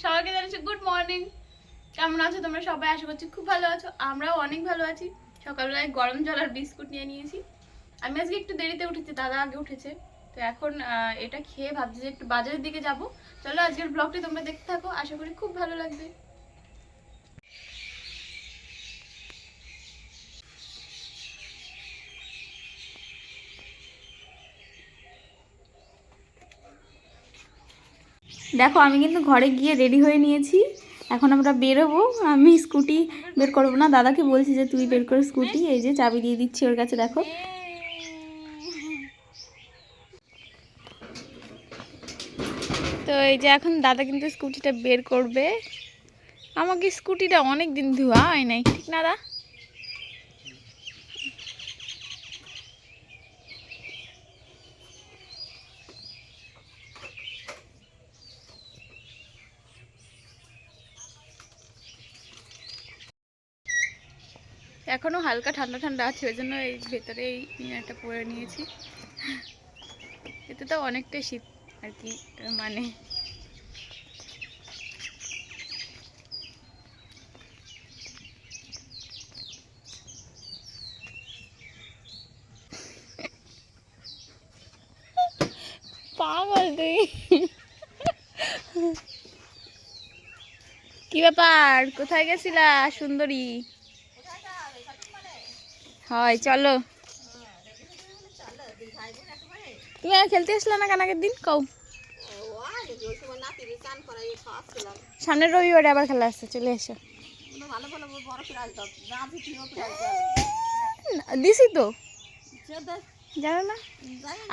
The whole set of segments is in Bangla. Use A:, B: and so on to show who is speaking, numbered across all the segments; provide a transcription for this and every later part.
A: সবাইকে জানাচ্ছি গুড মর্নিং। কেমন আছো তোমরা সবাই? আশা করছি খুব ভালো আছো, আমরাও অনেক ভালো আছি। সকালবেলায় গরম জল আর বিস্কুট নিয়ে নিয়েছি। আমি আজকে একটু দেরিতে উঠেছি, দাদা আগে উঠেছে। তো এখন এটা খেয়ে ভাবছি যে একটু বাজারের দিকে যাব। চলো আজকের ব্লগটি তোমরা দেখতে থাকো, আশা করি খুব ভালো লাগবে। দেখো আমি কিন্তু ঘরে গিয়ে রেডি হয়ে নিয়েছি। এখন আমরা বেরোবো। আমি স্কুটি বের করবো না, দাদাকে বলছি যে তুই বের করে স্কুটি। এই যে চাবি দিয়ে দিচ্ছি ওর কাছে, দেখো। তো এই যে এখন দাদা কিন্তু স্কুটিটা বের করবে। আমাকে স্কুটিটা অনেক দিন ধোয়া হয় নাই, ঠিক না দা? এখনো হালকা ঠান্ডা ঠান্ডা আছে, ওই জন্য এই ভেতরে এই একটা পরে নিয়েছি। এতে তো অনেকটাই শীত আর কি, মানে পাগল তুই। কি ব্যাপার, কোথায় গেছিলা সুন্দরী? হয় চলো। তুমি আর খেলতে আসলে না কেন আগের দিন? কও সামনের রবিবারে আবার খেলা আসছে, চলে এসো। দিছি তো, জানো না?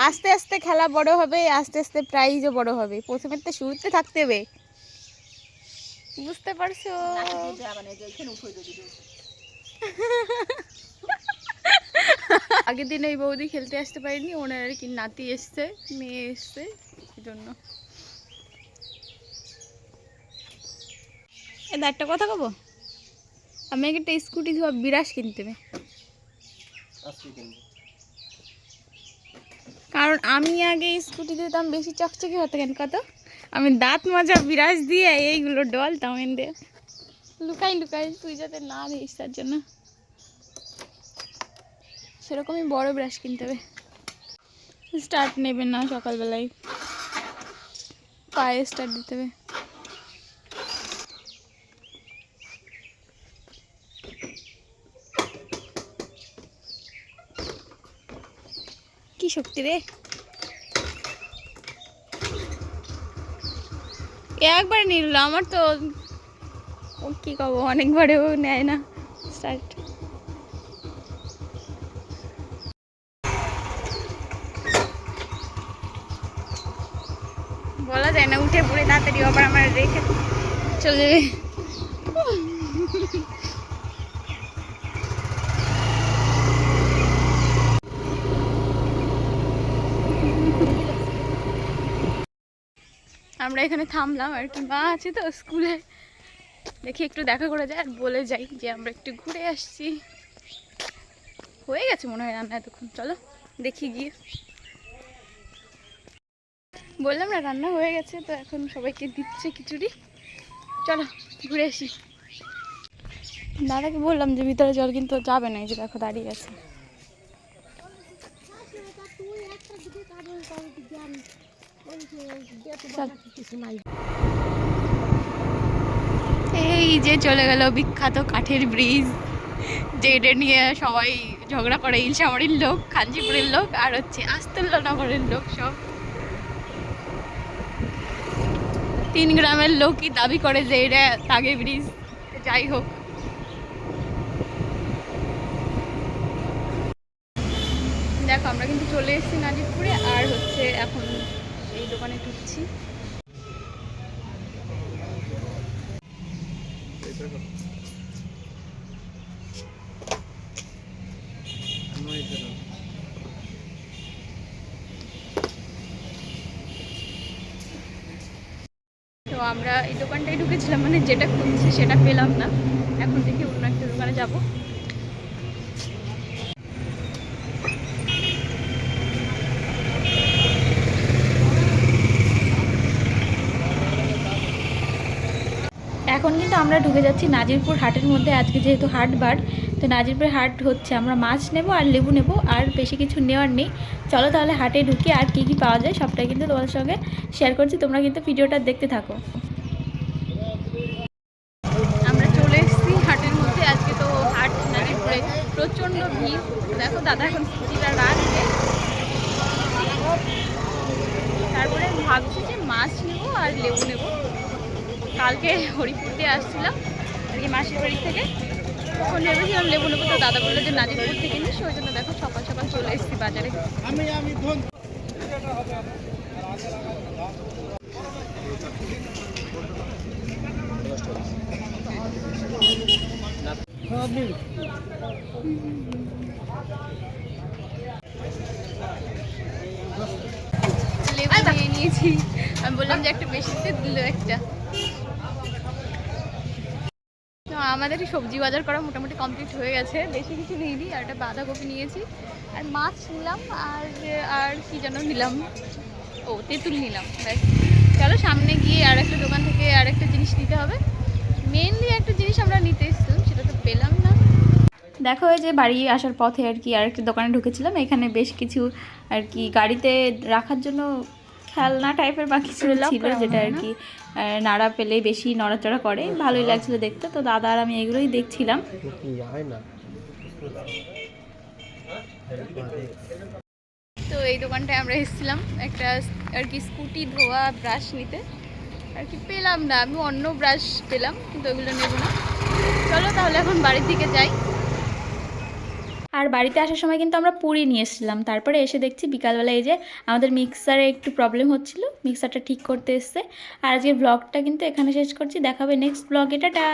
A: আস্তে আস্তে খেলা বড় হবে, আস্তে আস্তে প্রাইজও বড় হবে। প্রথমে তো শুরুতে থাকতে হবে, বুঝতে পারছো? আগের দিন এই বৌদি খেলতে আসতে পারিনি, ওনার আর কি নাতি এসছে, মেয়ে এসছে, এই জন্য। এটা একটা কথা কব, আমি একটা স্কুটি ধোয়া বিরাস কিনতে হবে। কারণ আমি আগে স্কুটি দিতাম বেশি চকচকে হতো। কেন কত আমি দাঁত মাজা বিরাস দিয়ে এইগুলো ডলতাম এনে লুকাই লুকাই, তুই যাতে না দিস তার জন্য। সেরকমই বড় ব্রাশ কিনতে হবে। স্টার্ট নেবে না সকালবেলায়, পায়ে স্টার্ট দিতে হবে। কি শক্তি রে, একবার নিল, আমার তো ও কি কব অনেকবারেও নেয় না স্টার্ট। বলা যায় না, উঠে পড়ে তাড়াতাড়ি আবার আমার রেখে চলে যাবে। আমরা এখানে থামলাম আর কি, মা আছে তো স্কুলে, দেখি একটু দেখা করে যায় আর বলে যাই যে আমরা একটু ঘুরে আসছি। হয়ে গেছে মনে হয় রান্না এতক্ষণ, চলো দেখি গিয়ে। বললাম না রান্না হয়ে গেছে, তো এখন সবাইকে দিচ্ছে খিচুড়ি, চলো ঘুরে আসি। দাদাকে বললাম যে ভিতরে জল, কিন্তু যাবে না, এই যে দেখো দাঁড়িয়ে আছে। এই যে চলে গেল বিখ্যাত কাঠের ব্রিজ, যেটা নিয়ে সবাই ঝগড়া করে, ইলশামারির লোক, কাঞ্জিপুরের লোক আর হচ্ছে আস্তুল্য নগরের লোক, সব 3 গ্রামের লোকই দাবি করে যে এটা তাগে ব্রিজ। যাই হোক, দেখো আমরা কিন্তু চলে এসেছি নাজিরপুরে, আর হচ্ছে এখন এই দোকানে ঢুকছি। তো আমরা এই দোকানটায় ঢুকেছিলাম, মানে যেটা খুঁজছি সেটা পেলাম না, এখন দেখি অন্য একটা দোকানে যাবো।
B: এখন কিন্তু আমরা ঢুকে যাচ্ছি নাজিরপুর হাটের মধ্যে। আজকে যেহেতু হাট বার, তো নাজিরপুর হাট হচ্ছে, আমরা মাছ নেব আর লেবু নেব, আর বেশি কিছু নেওয়ার নেই। চলো তাহলে হাটে ঢুকি, আর কী কী পাওয়া যায় সবটাই কিন্তু তোমাদের সঙ্গে শেয়ার করছি, তোমরা কিন্তু ভিডিওটা দেখতে থাকো।
A: আমরা চলে এসেছি হাটের মধ্যে। আজকে তো হাট নাজিরপুরে প্রচণ্ড ভিড়। দেখো দাদা এখন স্কুটিটা রাখবে, তারপরে ভাবছি যে মাছ নেবো আর লেবু নেবো। কালকে হরিপুর দিয়ে আসছিলাম আর কি মাসির বাড়ি থেকে, তখন ভেবেছিলাম লেবু নেবো, তো দাদা বললো যে নাজিরপুর থেকে নিস, ওই জন্য দেখো সকাল সকাল চলে এসেছি বাজারে। লেবু নিয়ে নিয়েছি, আমি বললাম যে একটা বেশিতে দিল একটা। তো আমাদের সবজি বাজার করা মোটামুটি কমপ্লিট হয়ে গেছে, বেশি কিছু নিইনি। আর একটা বাঁধাকপি নিয়েছি, আর মাছ নিলাম, আর আর কি যেন নিলাম, ও তেঁতুল নিলাম, ব্যাস। চলো সামনে গিয়ে আর একটা দোকান থেকে আর একটা জিনিস নিতে হবে। মেনলি একটা জিনিস আমরা নিতে এসেছিলাম, সেটা তো পেলাম না।
B: দেখো এই যে বাড়ি আসার পথে আর কি আরেকটা দোকানে ঢুকেছিলাম। এখানে বেশ কিছু আর কি গাড়িতে রাখার জন্য খেলনা টাইপের বা কিছু ছিল, যেটা আর কি নাড়া পেলেই বেশি নড়াচড়া করে, ভালোই লাগছিল দেখতে। তো দাদা আর আমি এগুলোই দেখছিলাম।
A: তো এই দোকানটায় আমরা এসেছিলাম একটা আর কি স্কুটি ধোয়া ব্রাশ নিতে, আর কি পেলাম না। আমি অন্য ব্রাশ পেলাম, কিন্তু ওইগুলো নেব না। চলো তাহলে এখন বাড়ির দিকে যাই।
B: আর বাড়িতে আসার সময় কিন্তু আমরা পুরি নিয়ে এসেছিলাম। তারপরে এসে দেখছি বিকালবেলা এই যে আমাদের মিক্সারে একটু প্রবলেম হচ্ছিল, মিক্সারটা ঠিক করতে এসছে। আর আজকের ব্লগটা কিন্তু এখানে শেষ করছি, দেখাবে নেক্সট ব্লগে, টাটা।